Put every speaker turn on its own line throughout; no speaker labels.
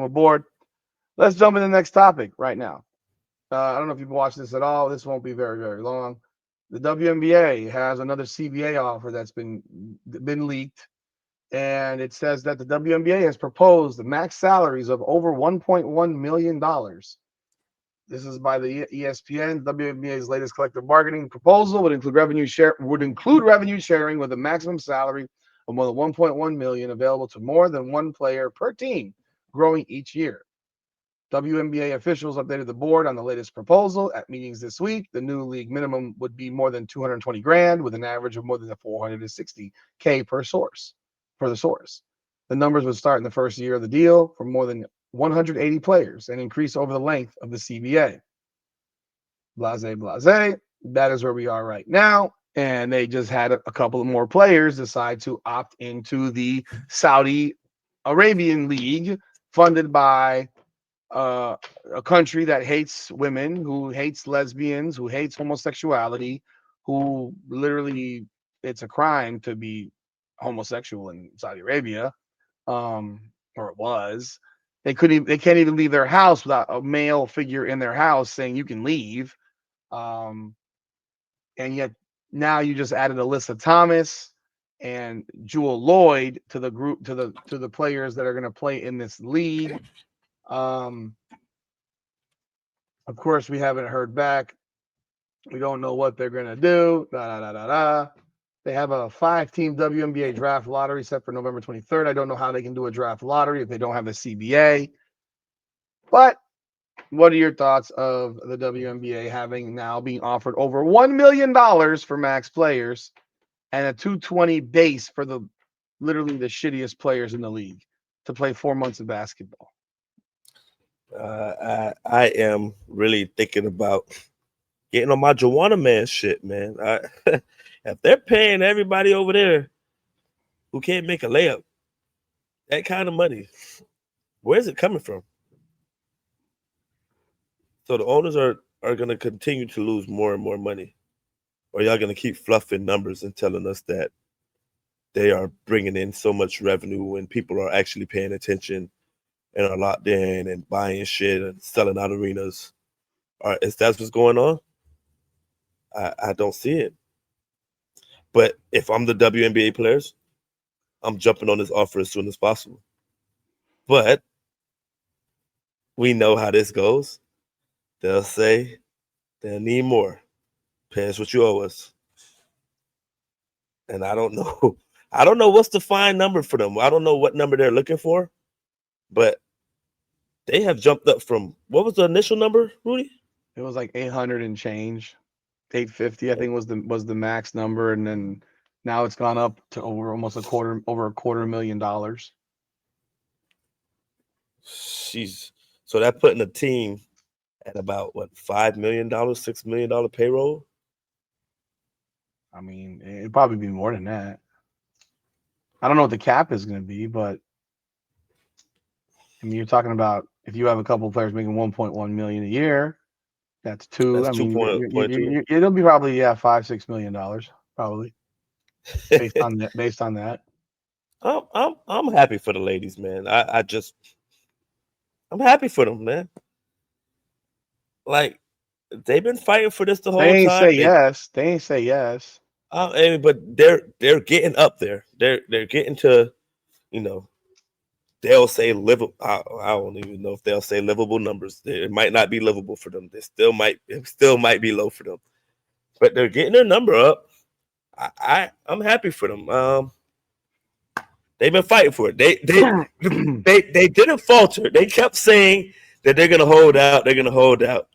aboard. Let's jump into the next topic right now. I don't know if you've watched this at all. This won't be very, very long. The WNBA has another CBA offer that's been leaked, and it says that the WNBA has proposed max salaries of over $1.1 million. This is by the ESPN. WNBA's latest collective bargaining proposal would include revenue sharing with a maximum salary of more than 1.1 million available to more than one player per team, growing each year. WNBA officials updated the board on the latest proposal at meetings this week. The new league minimum would be more than 220 grand, with an average of more than 460K per the source. The numbers would start in the first year of the deal for more than 180 players and increase over the length of the CBA. Blase, blase. That is where we are right now. And they just had a couple of more players decide to opt into the Saudi Arabian League, funded by a country that hates women, who hates lesbians, who hates homosexuality, who literally, it's a crime to be homosexual in Saudi Arabia, or it was. They can't even leave their house without a male figure in their house saying you can leave. Um, and yet now you just added Alyssa Thomas and Jewel Loyd to the group, to the players that are going to play in this league. Um, of course, we haven't heard back. We don't know what they're going to do. Da, da, da, da, da. They have a 5-team WNBA draft lottery set for November 23rd. I don't know how they can do a draft lottery if they don't have a CBA. But what are your thoughts of the WNBA having now being offered over $1 million for max players and a 220 base for literally the shittiest players in the league to play 4 months of basketball?
I am really thinking about getting on my Joanna man shit, man. If they're paying everybody over there who can't make a layup that kind of money, where's it coming from? So the owners are going to continue to lose more and more money, or y'all going to keep fluffing numbers and telling us that they are bringing in so much revenue when people are actually paying attention and are locked in and buying shit and selling out arenas? Is that what's going on? I don't see it. But if I'm the WNBA players, I'm jumping on this offer as soon as possible. But we know how this goes. They'll say they'll need more. Pay us what you owe us. And I don't know. I don't know what's the fine number for them. I don't know what number they're looking for. But they have jumped up from, what was the initial number, Rudy?
It was like 800 and change. 850, I think, was the max number, and then now it's gone up to over a quarter million dollars.
Jeez. So that putting a team at about what, $5 million, $6 million payroll?
I mean, it'd probably be more than that. I don't know what the cap is going to be, but I mean, you're talking about if you have a couple of players making 1.1 million a year, that's two.
That's
I mean,
2.2.
it'll be probably $5-6 million probably based on that. Based on that,
I'm happy for the ladies, man. I'm happy for them, man. Like, they've been fighting for this the whole
they ain't
time.
say yes. They ain't say yes.
But they're getting up there. They're getting to, you know, they'll say livable. I don't even know if they'll say livable numbers. It might not be livable for them. It still might be low for them. But they're getting their number up. I'm happy for them. They've been fighting for it. They didn't falter. They kept saying that they're gonna hold out. They're gonna hold out,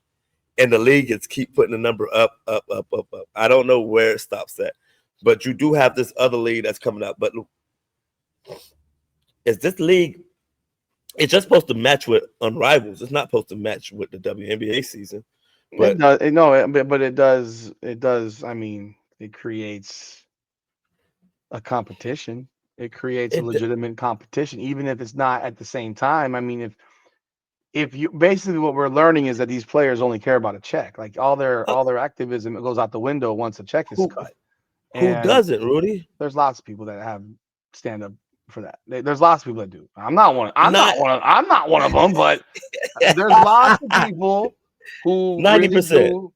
and the league is keep putting the number up, up, up, up, up. I don't know where it stops at, but you do have this other league that's coming up. But is this league? It's just supposed to match with Unrivals. It's not supposed to match with the WNBA season. But
it does. But it does. It does. I mean, it creates a competition. It creates a
it,
legitimate competition, even if it's not at the same time. I mean, if you basically, what we're learning is that these players only care about a check. Like all their activism goes out the window once a check is
who
cut.
who
And
doesn't, Rudy?
there's lots of people that have stand up for that. There's lots of people that do. I'm not one. I'm
Not
not one of them. But there's lots of people who really
90%.
do.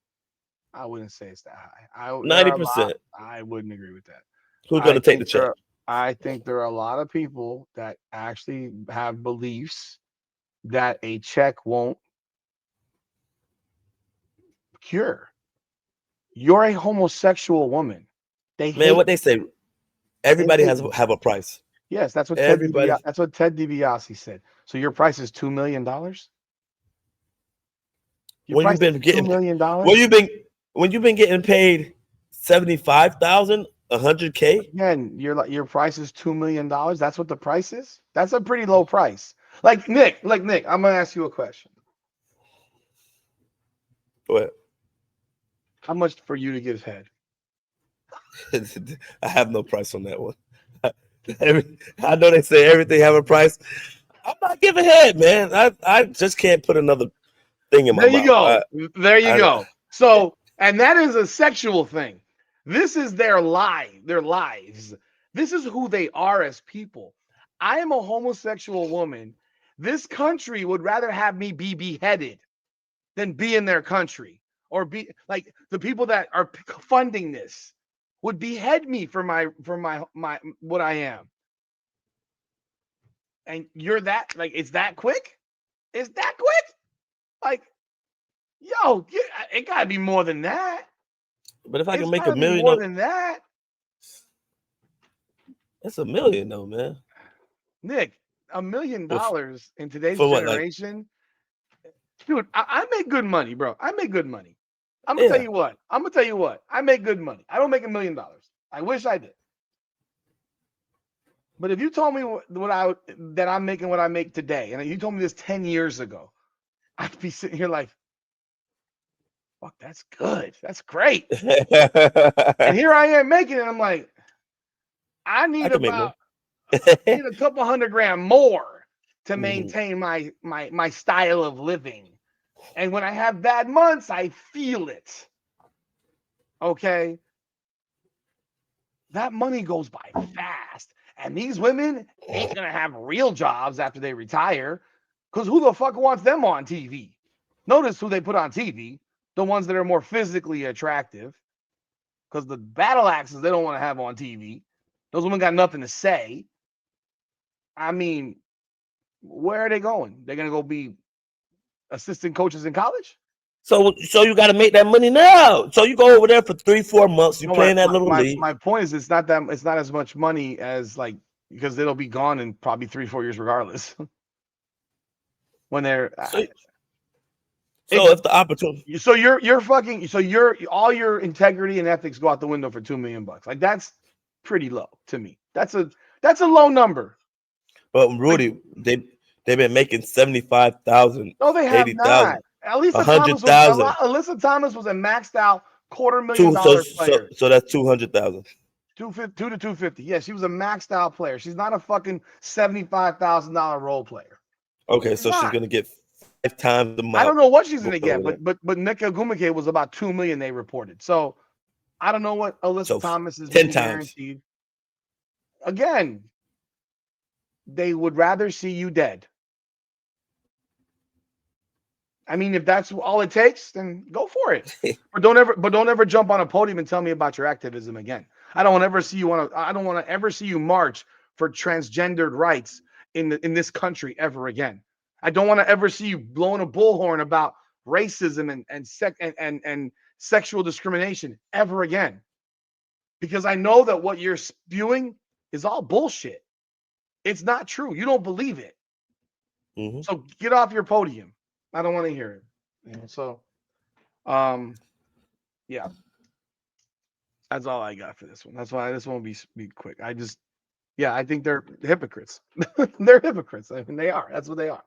I wouldn't say it's that high. There are a lot.
90%.
I wouldn't agree with that.
Who's going to take the check?
I think there are a lot of people that actually have beliefs that a check won't cure. You're a homosexual woman.
What they say, everybody have a price.
Yes, that's what
Everybody.
Ted DiBiase said. So your price is $2 million.
When you've been getting
$2 million.
When you've been getting paid $75,000, $100K.
Again, your price is $2 million. That's what the price is. That's a pretty low price. Like Nick, I'm gonna ask you a question.
What?
How much for you to give head?
I have no price on that one. I know they say everything have a price. I'm not giving head, man. I just can't put another thing in my mouth.
There you go. So, and that is a sexual thing. This is their lives. This is who they are as people. I am a homosexual woman. This country would rather have me be beheaded than be in their country, or be like the people that are funding this would behead me for my what I am. And you're that, like, it's that quick? It's that quick? Like, yo, it gotta be more than that.
But if I can make
$1 million more than that,
that's $1 million though, man.
Nick, $1 million in today's generation. Dude, I make good money, bro. I make good money. I'm gonna tell you what. I make good money. I don't make $1 million. I wish I did. But if you told me that I'm making what I make today, and you told me this 10 years ago, I'd be sitting here like, fuck, that's good. That's great. And here I am making it. I'm like, I need a couple $100,000 more to maintain my style of living. And when I have bad months, I feel it. Okay. That money goes by fast. And these women ain't going to have real jobs after they retire, because who the fuck wants them on TV? Notice who they put on TV. The ones that are more physically attractive, because the battle axes they don't want to have on TV. Those women got nothing to say. I mean, where are they going? They're going to go be assistant coaches in college?
So you got to make that money now. So you go over there for 3-4 months. You play in that little league.
My point is, it's not as much money as, like, because it'll be gone in probably 3-4 years regardless. When they're
if the opportunity,
so all your integrity and ethics go out the window for $2 million. Like, that's pretty low to me. That's a low number.
But Rudy, they've been making 75,000.
No, they have
80,000.
not. Alyssa Thomas was a maxed out $250,000 player.
So that's 200,000.
250 to 250. Yeah, she was a maxed out player. She's not a fucking $75,000 role player.
Okay, so she's gonna get 5 times the amount.
I don't know what she's gonna get, but Nika Gumake was about $2 million they reported. So I don't know what Alyssa Thomas is
10
guaranteed. Again, they would rather see you dead. I mean, if that's all it takes, then go for it. But don't ever jump on a podium and tell me about your activism again. I don't want to ever see you march for transgendered rights in this country ever again. I don't want to ever see you blowing a bullhorn about racism and sexual discrimination ever again. Because I know that what you're spewing is all bullshit. It's not true. You don't believe it.
Mm-hmm.
So get off your podium. I don't want to hear it. So, yeah. That's all I got for this one. That's why this one will be quick. I think they're hypocrites. They're hypocrites. I mean, they are. That's what they are.